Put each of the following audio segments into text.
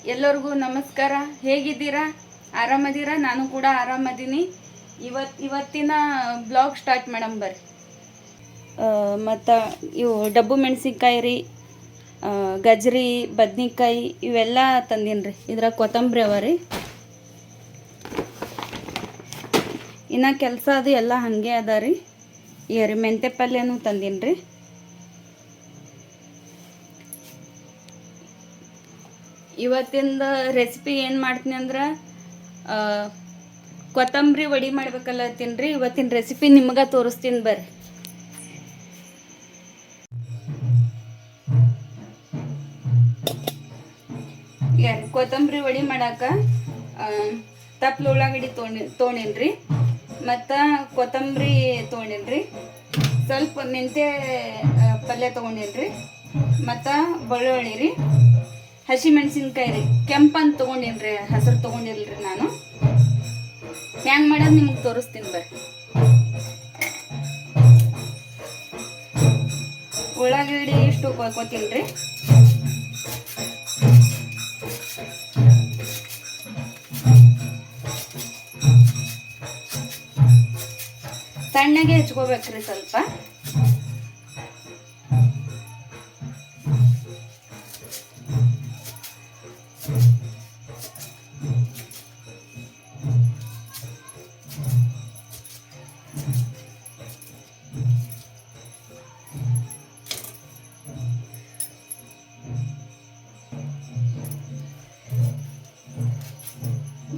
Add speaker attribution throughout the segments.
Speaker 1: ಎಲ್ಲರಿಗೂ ನಮಸ್ಕಾರ. ಹೇಗಿದ್ದೀರಾ? ಆರಾಮದಿರಾ? ನಾನು ಕೂಡ ಆರಾಮದೀನಿ. ಇವತ್ತಿನ ಬ್ಲಾಗ್ ಸ್ಟಾರ್ಟ್ ಮಾಡಮ್ ಬರ್ರಿ. ಮತ್ತು ಇವು ಡಬ್ಬು ಮೆಣಸಿನ್ಕಾಯಿ ರೀ, ಗಜ್ರಿ, ಬದ್ನಿಕಾಯಿ ಇವೆಲ್ಲ ತಂದೀನಿ ರೀ. ಇದ್ರಾಗ ಕೊತ್ತಂಬರಿ ಅವ ರೀ. ಇನ್ನು ಕೆಲಸ ಅದು ಎಲ್ಲ ಹಾಗೆ ಅದ ರೀ. ಈಗ ರೀ ಮೆಂತ್ಯ ಪಲ್ಯನೂ ತಂದೀನಿ ರೀ. ಇವತ್ತಿಂದ ರೆಸಿಪಿ ಏನು ಮಾಡ್ತೀನಿ ಅಂದ್ರೆ ಕೊತ್ತಂಬರಿ ವಡಿ ಮಾಡ್ಬೇಕಲ್ಲತ್ತೀನಿ ರೀ. ಇವತ್ತಿನ ರೆಸಿಪಿ ನಿಮ್ಗೆ ತೋರಿಸ್ತೀನಿ ಬರ್ರಿ. ಕೊತ್ತಂಬರಿ ವಡಿ ಮಾಡಾಕ ತಪ್ಪಲು ಉಳ್ಳಾಗಡ್ಡಿ ತೊಗೊಂಡೇನಿ ರೀ, ಮತ್ತು ಕೊತ್ತಂಬರಿ ತೊಗೊಂಡೇನಿ ರೀ, ಸ್ವಲ್ಪ ಮೆಂತ್ಯ ಪಲ್ಯ ತೊಗೊಂಡೇನಿ ರೀ, ಮತ್ತು ಬೆಳ್ಳುಳ್ಳಿ ರೀ, ಹಸಿ ಮೆಣಸಿನ್ಕಾಯಿ ರೀ. ಕೆಂಪಂತ ತೊಗೊಂಡೇನಿ ರೀ, ಹಸಿರು ತೊಗೊಂಡಿಲ್ಲ ರೀ. ನಾನು ಹ್ಯಾಂಗೆ ಮಾಡೋದು ನಿಮ್ಗೆ ತೋರಿಸ್ತೀನಿ ಬರ್ರಿ. ಉಳ್ಳಾಗಡ್ಡಿ ಇಷ್ಟು ಕೊಯ್ಕೋತೀನಿ ರೀ. ಸಣ್ಣಗೆ ಹೆಚ್ಕೋಬೇಕ್ರಿ ಸ್ವಲ್ಪ.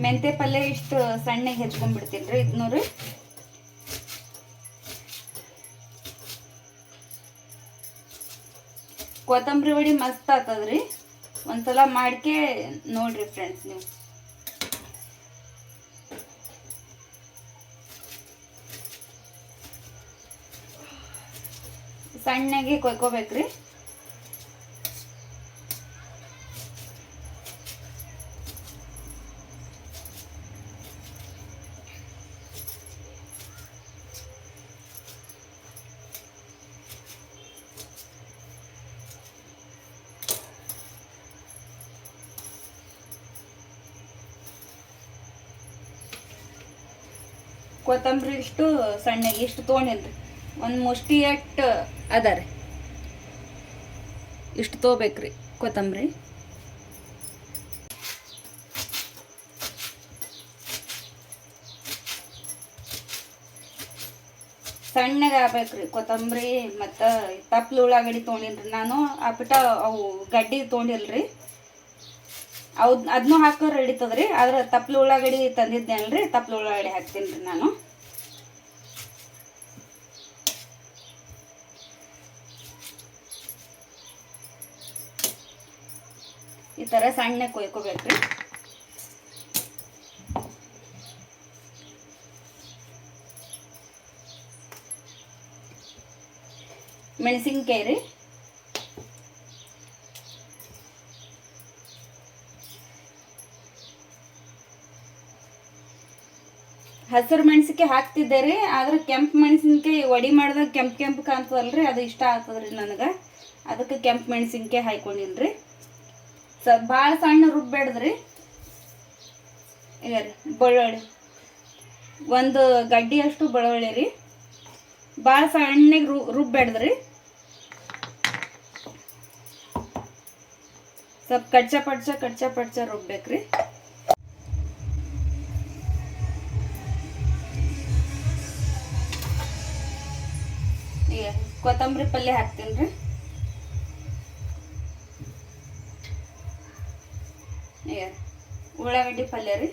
Speaker 1: ಮೆಂತ್ಯ ಪಲ್ಯ ಇಷ್ಟು ಸಣ್ಣಗೆ ಹೆಚ್ಕೊಂಡ್ಬಿಡ್ತೀನಿ ರೀ. ಇದನ್ನೂ ರೀ ಕೊತ್ತಂಬರಿ ವಡಿ ಮಸ್ತ್ ಆಗ್ತದ್ರಿ. ಒಂದ್ಸಲ ಮಾಡ್ಕೆ ನೋಡ್ರಿ ಫ್ರೆಂಡ್ಸ್ ನೀವು. ಸಣ್ಣಗೆ ಕೊಯ್ಕೋಬೇಕ್ರಿ. ಕೊತ್ತಂಬರಿ ಇಷ್ಟು ಸಣ್ಣಗೆ ಇಷ್ಟು ತೊಗೊಂಡೇನ್ರಿ. ಒಂದು ಮುಷ್ಟಿ ಅಟ್ಟು ಅದ ರೀ. ಇಷ್ಟು ತೊಗೋಬೇಕ್ರಿ ಕೊತ್ತಂಬರಿ. ಸಣ್ಣಗೆ ಆಗ್ಬೇಕ್ರಿ ಕೊತ್ತಂಬರಿ. ಮತ್ತು ತಪ್ಪಲು ಉಳ್ಳಾಗಡ್ಡಿ ತೊಗೊಂಡಿನ್ರಿ ನಾನು. ಆಪಿಟ ಅವು ಗಡ್ಡಿ ತೊಗೊಂಡಿಲ್ರಿ. ಅದನ್ನೂ ಹಾಕೋರು ಹಿಡಿತದ್ರಿ. ಆದ್ರೆ ತಪ್ಪಲು ಉಳ್ಳಾಗಡ್ಡಿ ತಂದಿದ್ದೆ ಅಲ್ರಿ, ತಪ್ಪಲು ಉಳ್ಳಾಗಡ್ಡಿ ಹಾಕ್ತೀನಿ ರೀ ನಾನು. ಈ ಥರ ಸಣ್ಣ ಕೊಯ್ಕೋಬೇಕ್ರಿ. ಮೆಣಸಿನ್ಕಾಯಿ ರೀ, ಹಸಿರು ಮೆಣಸಿನ್ಕಾಯಿ ಹಾಕ್ತಿದ್ದೆ ರೀ. ಆದ್ರೆ ಕೆಂಪು ಮೆಣಸಿನ್ಕಾಯಿ ವಡಿ ಮಾಡಿದಾಗ ಕೆಂಪು ಕಾಣ್ತದಲ್ರಿ, ಅದು ಇಷ್ಟ ಆಗ್ತದ್ರಿ ನನಗೆ. ಅದಕ್ಕೆ ಕೆಂಪು ಮೆಣಸಿನ್ಕಾಯಿ ಹಾಕ್ಕೊಂಡಿನಿ ರೀ. ಭಾಳ ಸಣ್ಣ ರುಬ್ಬೇಡ್ದ್ರಿ. ಈಗ ರೀ ಬೆಳ್ಳುಳ್ಳಿ ಒಂದು ಗಡ್ಡಿ ಅಷ್ಟು ಬೆಳ್ಳುಳ್ಳಿ ರೀ. ಭಾಳ ಸಣ್ಣಗೆ ರುಬ್ಬೇಡ್ದ್ರಿ. ಸ್ವಲ್ಪ ಕಚ್ಚ ಪಡ್ಚ ರುಬ್ಬೇಕ್ರಿ. ಈಗ ಕೊತ್ತಂಬರಿ ಪಲ್ಯ ಹಾಕ್ತೀನಿ ರೀ. ಈಗ ಉಳ್ಳಾಗಡ್ಡಿ ಪಲ್ಯ ರೀ.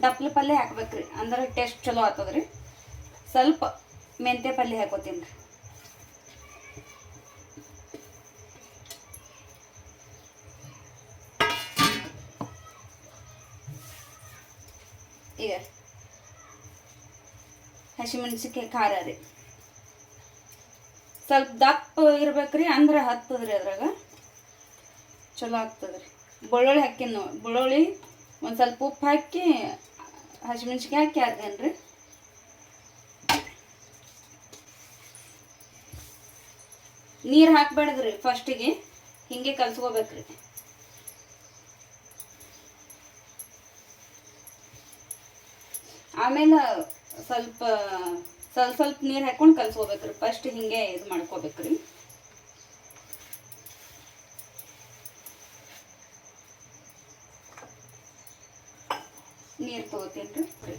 Speaker 1: ತಪ್ಪಲು ಪಲ್ಯ ಹಾಕ್ಬೇಕ್ರಿ, ಅಂದ್ರೆ ಟೇಸ್ಟ್ ಚಲೋ ಆಗ್ತದ್ರಿ. ಸ್ವಲ್ಪ ಮೆಂತ್ಯ ಪಲ್ಯ ಹಾಕೋತೀನಿ ರೀ. ಈಗ ಹಸಿಮೆಣಸಿನ್ಕಾಯಿ ಖಾರ ರೀ. ಸ್ವಲ್ಪ ದಪ್ಪ ಇರ್ಬೇಕ್ರಿ, ಅಂದ್ರೆ ಹತ್ತದ್ರಿ. ಅದ್ರಾಗ ಚಲೋ ಆಗ್ತದ್ರಿ. ಬೆಳ್ಳುಳ್ಳಿ ಹಾಕಿನ ಬೆಳ್ಳುಳ್ಳಿ ಒಂದು ಸ್ವಲ್ಪ ಉಪ್ಪು ಹಾಕಿ ಹಸಿಮೆಣ್ಸಿನ್ಕಾಯಿ ಹಾಕಿ ಹಾಕ್ತೇನೆ ರೀ. ನೀರು ಹಾಕ್ಬೇಡ್ದ್ರಿ ಫಸ್ಟಿಗೆ, ಹಿಂಗೆ ಕಲ್ಸ್ಕೋಬೇಕ್ರಿ. ಆಮೇಲೆ ಸ್ವಲ್ಪ ಸ್ವಲ್ಪ ನೀರು ಹಾಕೊಂಡು ಕಲ್ಸ್ಕೋಬೇಕ್ರಿ. ಫಸ್ಟ್ ಹಿಂಗೆ ಇದು ಮಾಡ್ಕೋಬೇಕ್ರಿ. ನೀರು ತಗೋತೀನಿ ರೀ.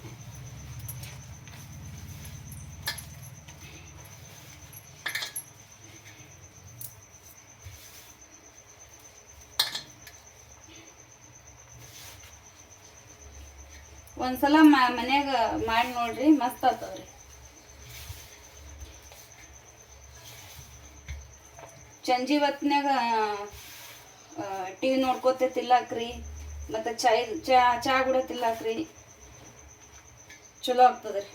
Speaker 1: ಒಂದ್ಸಲ ಮನ್ಯಾಗ ಮಾಡಿ ನೋಡ್ರಿ, ಮಸ್ತ್ ಆಗ್ತವ್ರಿ. ಸಂಜೆ ಹೊತ್ನ್ಯಾಗ ಟಿವಿ ನೋಡ್ಕೋತ ತಿಲ್ಲಾಕ್ರಿ, ಮತ್ತು ಚಾ ಕೂಡ ತಿಲ್ಲಾಕ್ರಿ, ಚಲೋ ಆಗ್ತದ್ರಿ.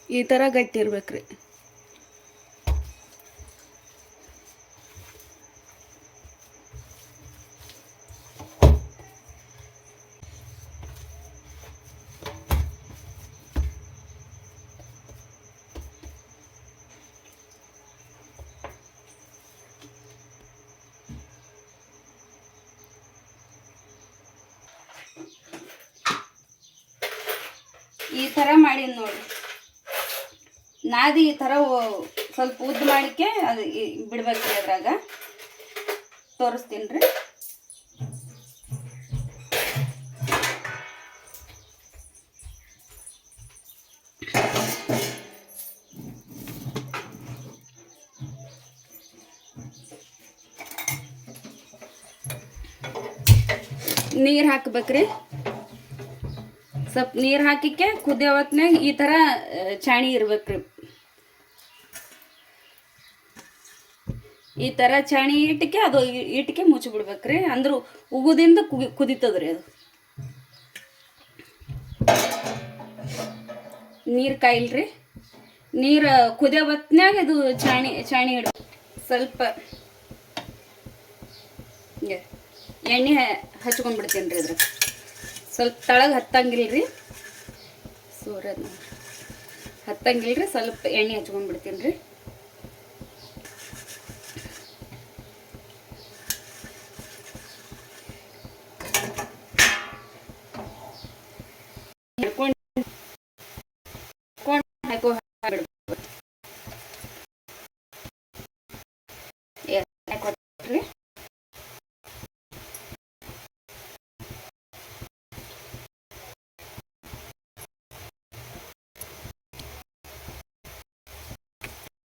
Speaker 1: ಈ ಥರ ಗಟ್ಟಿ ಇರ್ಬೇಕ್ರಿ. ಈ ಥರ ಮಾಡಿ ನೋಡ್ರಿ. ನಾದಿ ಈ ಥರ ಸ್ವಲ್ಪ ಉದ್ದ ಮಾಡಿಕೆ ಅದು ಬಿಡ್ಬೇಕ್ರಿ. ಅದ್ರಾಗ ತೋರಿಸ್ತೀನಿ ರೀ. ನೀರು ಹಾಕ್ಬೇಕ್ರಿ. ಸ್ವಲ್ಪ ನೀರು ಹಾಕಿಕ್ಕೆ ಕುದಿಯೋ ಹೊತ್ನಾಗ ಈ ಥರ ಚಾಣಿ ಇರ್ಬೇಕ್ರಿ. ಈ ಥರ ಚಾಣಿ ಇಟ್ಟಿಗೆ ಅದು ಇಟ್ಟಿಗೆ ಮುಚ್ಚಿಬಿಡ್ಬೇಕ್ರಿ. ಅಂದ್ರೂ ಉಗುದಿಂದ ಕುದಿತದ್ರಿ. ಅದು ನೀರು ಕಾಯಿಲ್ರಿ. ನೀರು ಕುದಿಯೋ ಹೊತ್ನಾಗ ಇದು ಚಾಣಿ ಇಡ ಸ್ವಲ್ಪ ಎಣ್ಣೆ ಹಚ್ಕೊಂಡ್ಬಿಡ್ತೀನಿ ರೀ. ಅದ್ರ ಸ್ವಲ್ಪ ತಳಗೆ ಹತ್ತಂಗಿಲ್ರಿ, ಸೂರದ ಹತ್ತಂಗಿಲ್ರಿ. ಸ್ವಲ್ಪ ಎಣ್ಣೆ ಹಚ್ಕೊಂಡ್ಬಿಡ್ತೀನಿ ರೀ.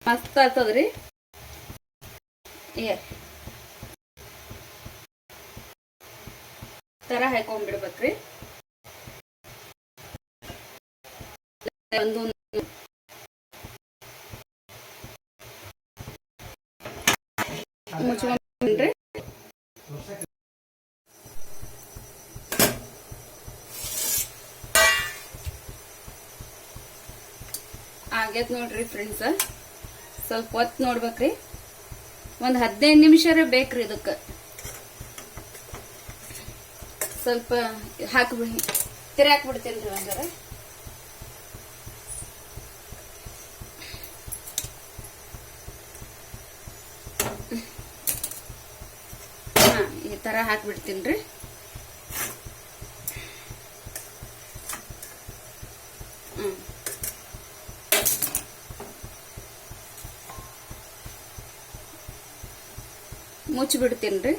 Speaker 1: ಮಸ್ತ್ ಆಗ್ತದ್ರಿ. ಥರ ಹಾಕೊಂಡ್ಬಿಡ್ಬೇಕ್ರಿ. ಒಂದು ಮುಚ್ಕೊಂಡ್ರಿ. ಆಗೈತ್ ನೋಡ್ರಿ ಫ್ರೆಂಡ್ಸ್. ಸ್ವಲ್ಪ ಹೊತ್ತು ನೋಡ್ಬೇಕ್ರಿ. ಒಂದು 15 ನಿಮಿಷ ಬೇಕ್ರಿ ಇದಕ್ಕೆ. ಸ್ವಲ್ಪ ತಿರಾಕ್ಬಿಡ್ತೀನಿ ರೀ ಒಂದರ. ಈ ಥರ ಹಾಕ್ಬಿಡ್ತೀನಿ ರೀ. ಮುಚ್ಚಿಬಿಡ್ತೀನಿ ರೀ.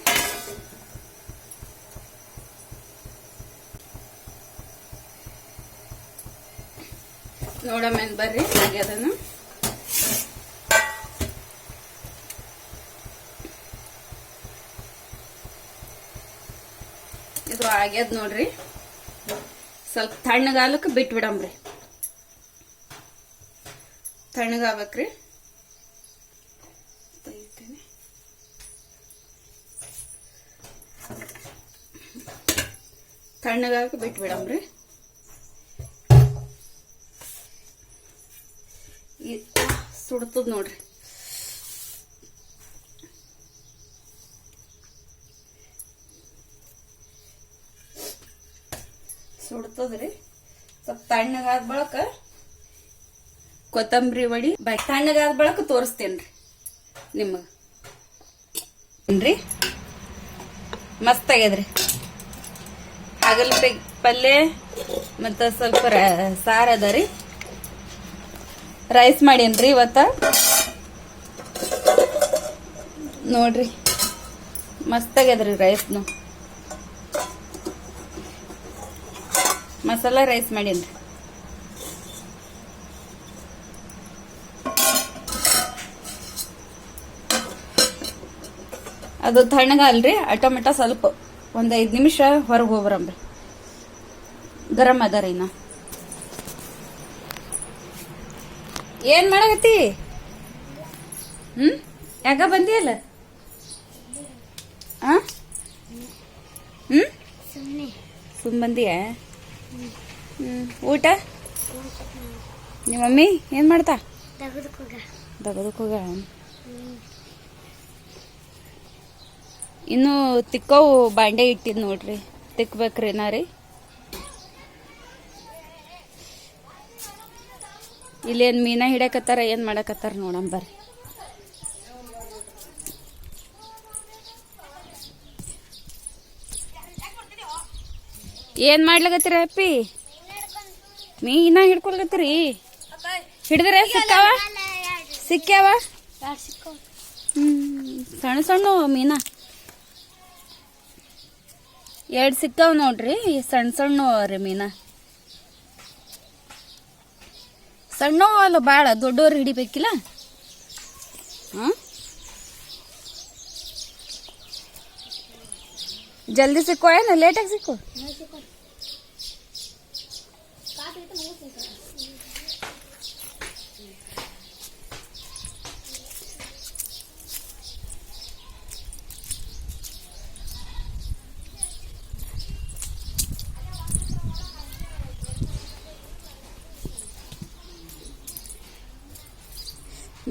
Speaker 1: ನೋಡಮೇಲೆ ಬರ್ರಿ ಆಗ್ಯದನ್ನು. ಇದು ಆಗ್ಯದ ನೋಡ್ರಿ. ಸ್ವಲ್ಪ ತಣ್ಣಗಾಲಕ್ಕೆ ಬಿಟ್ಬಿಡಮ್ರಿ. ತಣ್ಣಗಾಗ್ಬೇಕ್ರಿ. ತಣ್ಣಗಾಗ ಬಿಟ್ಬಿಡಮ್ರಿ. ಸುಡ್ತದ ನೋಡ್ರಿ. ಸುಡ್ತದ್ರಿ. ಸ್ವಲ್ಪ ತಣ್ಣಗಾದ ಬಳಕ ಕೊತ್ತಂಬರಿ ವಡಿ ತಣ್ಣಗಾದ ಬಳಕ ತೋರಿಸ್ತೇನ್ರಿ ನಿಮಗ. ಏನ್ರಿ ಮಸ್ತ್ ಆಗ್ಯದ್ರಿ. ಹಾಗಲಕಾಯಿ ಪಲ್ಯ ಮತ್ತ ಸ್ವಲ್ಪ ಸಾರ ಅದ ರೀ. ರೈಸ್ ಮಾಡೇನ್ರಿ ಇವತ್ತ. ನೋಡ್ರಿ ಮಸ್ತ್ ಆಗ್ಯದ್ರಿ ರೈಸ್ನು. ಮಸಾಲಾ ರೈಸ್ ಮಾಡೇನ್ರಿ. ಅದು ತಣ್ಣಗಲ್ರಿ. ಅಟೊಮೆಟೊ ಸ್ವಲ್ಪ ಒಂದ್ 5 ನಿಮಿಷ ಹೊರಗೆ ಹೋಗ್ಬರಂಬ್ರಿ. ಗರಂ ಅದಾರ ಇನ್ನ. ಏನ್ ಮಾಡಕತ್ತಿ? ಯಾಕ ಬಂದಿಯಲ್ಲ? ಸುಮ್ ಬಂದಿಯ? ಊಟ ನಿಮ್ಮ ಮಮ್ಮಿ ಏನ್ ಮಾಡ್ತಾ? ದಗದಕ್ ಹೋಗ. ಇನ್ನು ತಿಕ್ಕವು ಬಾಂಡೆ ಇಟ್ಟಿದ್ ನೋಡ್ರಿ. ತಿಕ್ಬೇಕ್ರಿ ನಾ ರೀ. ಇಲ್ಲೇನ್ ಮೀನಾ ಹಿಡಕತ್ತಾರ ಏನ್ ಮಾಡಕತ್ತಾರ ನೋಡಂ ಬರ್ರಿ. ಏನ್ ಮಾಡ್ಲಕತ್ತೀರ ಅಪ್ಪಿ? ಮೀನಾ ಹಿಡ್ಕೊಳಕತ್ತೀರಿ? ಹಿಡಿದ್ರೆ ಸಿಕ್ಕಾವ? ಸಿಕ್ಕ್ಯಾವ? ಸಣ್ಣ ಸಣ್ಣ ಮೀನಾ 2 ಸಿಕ್ಕಾವ ನೋಡ್ರಿ. ಸಣ್ಣ ಸಣ್ಣ ರೀ ಮೀನಾ. ಸಣ್ಣವು ಅಲ್ಲ, ಬಾಳ ದೊಡ್ಡವ್ರು ಹಿಡಿಬೇಕಿಲ್ಲ. ಜಲ್ದಿ ಸಿಕ್ಕೋ ಏನ ಲೇಟಾಗಿ ಸಿಕ್ಕೋ?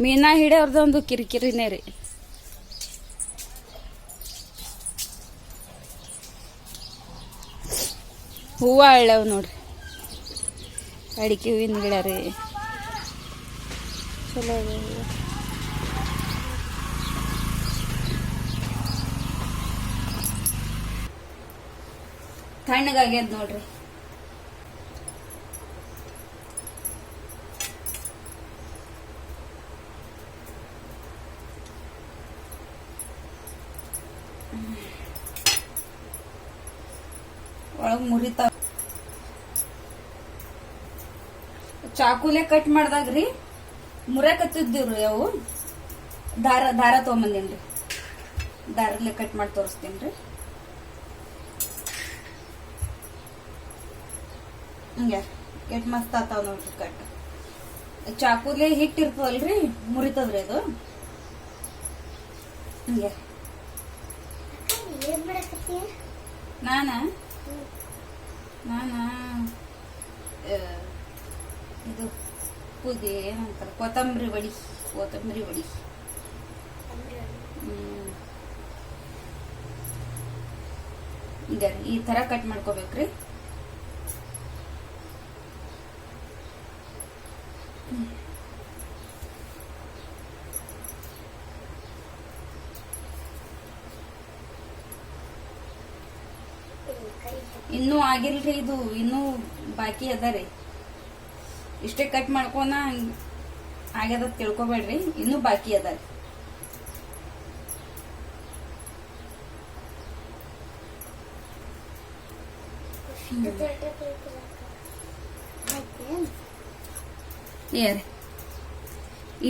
Speaker 1: ಮೀನಾ ಹಿಡಿಯೋರ್ದೊಂದು ಕಿರಿಕಿರಿನೇ ರೀ. ಹೂವ ಹಳ್ಳವ್ ನೋಡ್ರಿ. ಅಡಿಕೆ ಹೂವಿನ ಗಿಡ ರೀ. ಚಲೋ ತಣ್ಣಗಾಗ್ಯದ ನೋಡ್ರಿ. ಒಳಗ್ ಮುರಿತಾವ. ಚಾಕುಲೆ ಕಟ್ ಮಾಡ್ದಾಗ್ರಿ ಮುರಿಯಕತ್ತಿದ್ದೀವ್ರಿ. ಅವು ದಾರ ತಗೊಂಬಂದೇನ್ರಿ. ದಾರಲ್ಲೇ ಕಟ್ ಮಾಡಿ ತೋರಿಸ್ತೇನ್ರಿ. ಹಂಗ ಎಟ್ ಮಸ್ತ್ ಆತಾವ ನೋಡ್ರಿ ಕಟ್. ಚಾಕುಲೆ ಹಿಟ್ಟಿರ್ತವಲ್ರಿ ಮುರಿತದ್ರಿ ಅದು. ಹಂಗೆ ನಾನಾ ಇದು ಏನಂತಾರ ಕೊತ್ತಂಬರಿ ವಡಿ. ಈ ತರ ಕಟ್ ಮಾಡ್ಕೋಬೇಕ್ರಿ. ಇನ್ನೂ ಆಗಿಲ್ರಿ. ಇದು ಇನ್ನೂ ಬಾಕಿ ಅದ ರೀ. ಇಷ್ಟೇ ಕಟ್ ಮಾಡ್ಕೋನ ಆಗ್ಯದ ತಿಳ್ಕೊಬೇಡ್ರಿ. ಇನ್ನೂ ಬಾಕಿ ಅದ ರೀ.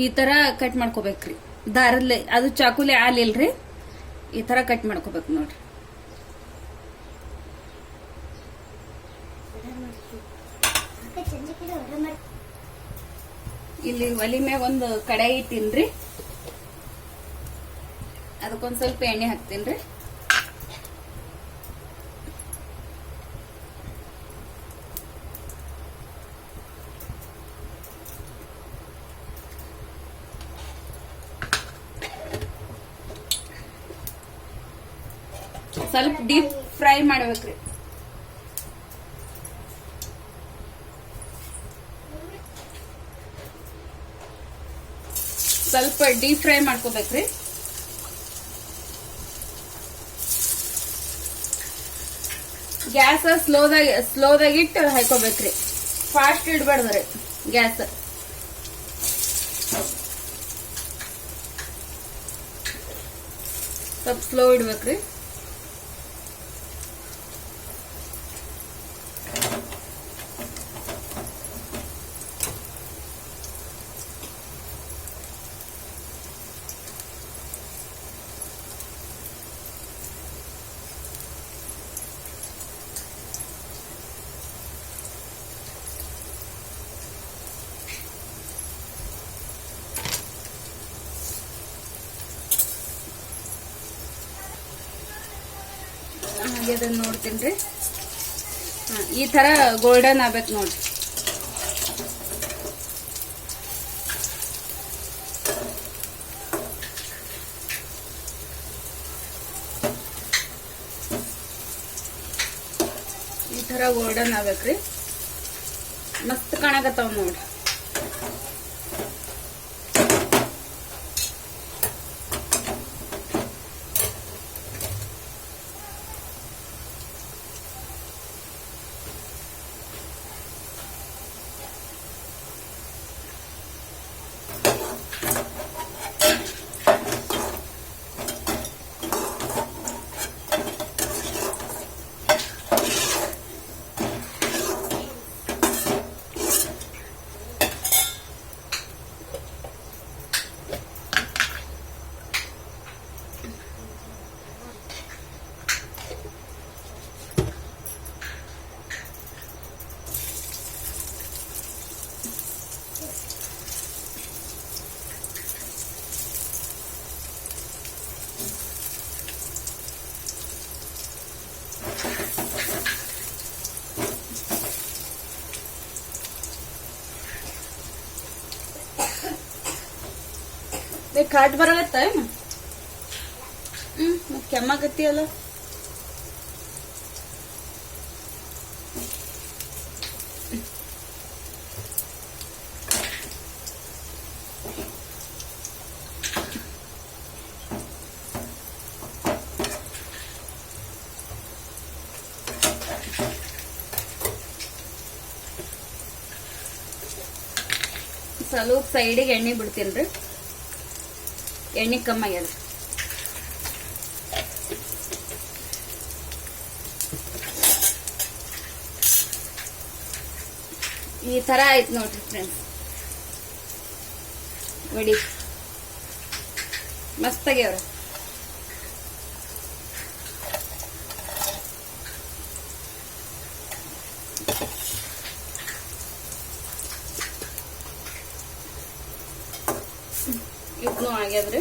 Speaker 1: ಈ ತರ ಕಟ್ ಮಾಡ್ಕೋಬೇಕ್ರಿ. ದಾರಲ್ಲೇ ಅದು ಚಾಕುಲೆ ಆಲಿಲ್ರಿ. ಈ ತರ ಕಟ್ ಮಾಡ್ಕೋಬೇಕು ನೋಡ್ರಿ. ಇಲ್ಲಿ ಒಲಿ ಮ್ಯಾಗ ಒಂದು ಕಡಾಯಿ ಇಟ್ಟೀನ್ರಿ, ಅದಕ್ಕೊಂದ್ ಸ್ವಲ್ಪ ಎಣ್ಣೆ ಹಾಕ್ತೀನ್ರಿ. ಸ್ವಲ್ಪ ಡೀಪ್ ಫ್ರೈ ಮಾಡ್ಬೇಕ್ರಿ. ಸ್ವಲ್ಪ ಡೀಪ್ ಫ್ರೈ ಮಾಡ್ಕೋಬೇಕ್ರಿ. ಗ್ಯಾಸ್ ಸ್ಲೋದಾಗ ಇಟ್ಟು ಹಾಕೋಬೇಕ್ರಿ, ಫಾಸ್ಟ್ ಇಡ್ಬಾರ್ದ್ರಿ ಗ್ಯಾಸ್. ಸ್ವಲ್ಪ ಸ್ಲೋ ಇಡ್ಬೇಕ್ರಿ. ಹಾಗೆ ಅದನ್ನ ನೋಡ್ತೀನಿ. ಈ ತರ ಗೋಲ್ಡನ್ ಆಗ್ಬೇಕು ನೋಡ್ರಿ. ಈ ತರ ಗೋಲ್ಡನ್ ಆಗ್ಬೇಕ್ರಿ. ಮಸ್ತ್ ಕಾಣಕತ್ತಾವ ನೋಡ್ರಿ. ಕಾಟ್ ಬರಗತ್ತ ಮತ್ ಕೆಮ್ಮಾಗತ್ತಿ ಅಲ್ಲ. ಸ್ವಲ್ಪ ಸೈಡಿಗೆ ಎಣ್ಣೆ ಬಿಡ್ತೀನ್ರಿ. ಎಣ್ಣೆ ಕಮ್ಮಾಗ್ಯದ. ಈ ತರ ಆಯ್ತು ನೋಡ್ರಿ ಫ್ರೆಂಡ್ಸ್. ವಡಿ ಮಸ್ತ್ ಆಗ್ಯಾವ್ರ. ಇದನ್ನು ಆಗ್ಯದ್ರಿ.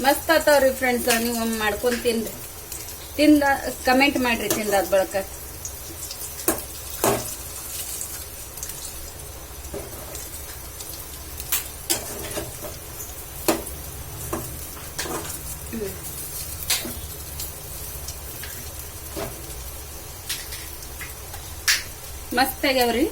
Speaker 1: ಮಸ್ತ್ ಆತಾವ್ರಿ ಫ್ರೆಂಡ್ಸ್. ನೀವು ಒಮ್ಮೆ ಮಾಡ್ಕೊಂಡ್ ತಿನ್ರಿ. ತಿಂದ ಕಮೆಂಟ್ ಮಾಡ್ರಿ ತಿಂದಾದ ಬಳಕ. ಮಸ್ತ್ ಆಗ್ಯಾವ್ರಿ.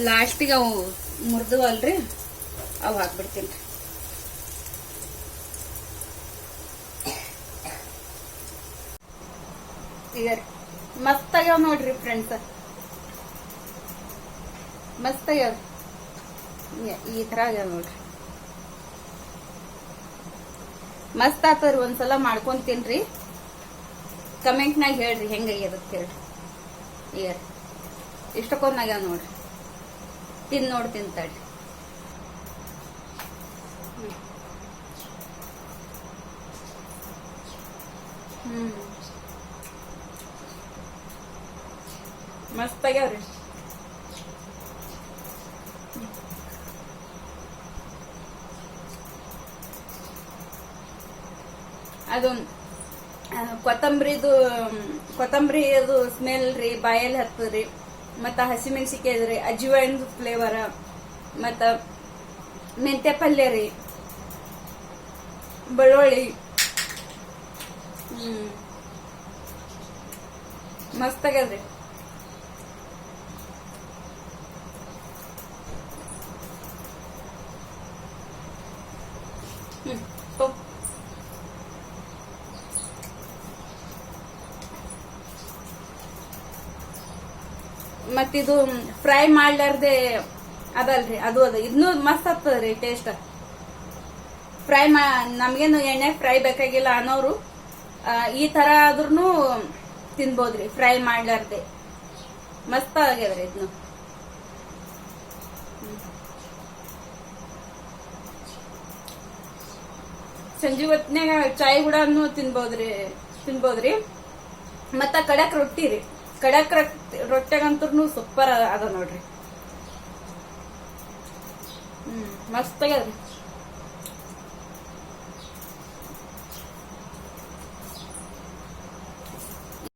Speaker 1: ಲಾಸ್ಟಿಗೆ ಅವು ಮುರಿದವಲ್ರಿ, ಅವು ಹಾಕ್ಬಿಡ್ತೀನಿ. ಈಗ ಮಸ್ತ್ ಆಗ್ಯಾವ ನೋಡ್ರಿ ಫ್ರೆಂಡ್ಸ್, ಮಸ್ತ್ ಆಗ್ಯಾವ. ಈ ತರ ಆಗ್ಯಾವ ನೋಡ್ರಿ, ಮಸ್ತ್ ಆತವ್ರಿ. ಒಂದ್ಸಲ ಮಾಡ್ಕೊಂಡ್ ತಿನ್ರಿ, ಕಮೆಂಟ್ನಾಗ ಹೇಳ್ರಿ ಹೆಂಗಾಗ್ಯದ ಹೇಳ್ರಿ. ಈಗ ಇಷ್ಟಕ್ಕೊಂದಾಗ್ಯಾವ ನೋಡ್ರಿ, ತಿಂತಾಳ್ರಿ. ಮಸ್ತ್ ಆಗ್ಯಾವ್ರಿ. ಅದು ಕೊತ್ತಂಬರಿ ಅದು ಸ್ಮೆಲ್ ರೀ, ಬಾಯಲ್ಲಿ ಹತ್ತದ್ರಿ. ಮತ್ತ ಹಸಿಮೆಣಸಿಕಾಯಿ ರೀ, ಅಜ್ವೈನ್ ಫ್ಲೇವರ್, ಮತ್ತ ಮೆಂತ್ಯ ಪಲ್ಯ ರೀ, ಬೆಳ್ಳುಳ್ಳಿ. ಮಸ್ತ್ ಆಗ್ಯದ್ರಿ. ಮತ್ತಿದು ಫ್ರೈ ಮಾಡ್ಲಾರ್ದೆ ಅದಲ್ರಿ, ಅದು ಇದನ್ನು ಮಸ್ತ್ ಆಗ್ತದ್ರಿ ಟೇಸ್ಟ್. ನಮ್ಗೇನು ಎಣ್ಣೆ ಫ್ರೈ ಬೇಕಾಗಿಲ್ಲ ಅನ್ನೋರು ಈ ತರ ಆದ್ರೂ ತಿನ್ಬೋದ್ರಿ, ಫ್ರೈ ಮಾಡ್ಲಾರ್ದೆ. ಮಸ್ತ್ ಆಗ್ಯದ್ರಿ ಇದನ್ನು. ಸಂಜೆ ಹೊತ್ನ್ಯಾಗ ಚಾಯ್ ಕೂಡ ತಿನ್ಬೋದ್ರಿ. ಮತ್ತ ಕಡಕ್ ರೊಟ್ಟಿ ರೀ, ಕಡಕ್ ರೊಟ್ಟ್ಯಾಗಂತೂ ಸೂಪರ್ ಅದ ನೋಡ್ರಿ. ಮಸ್ತ್ ಆಗ್ಯದ್ರಿ.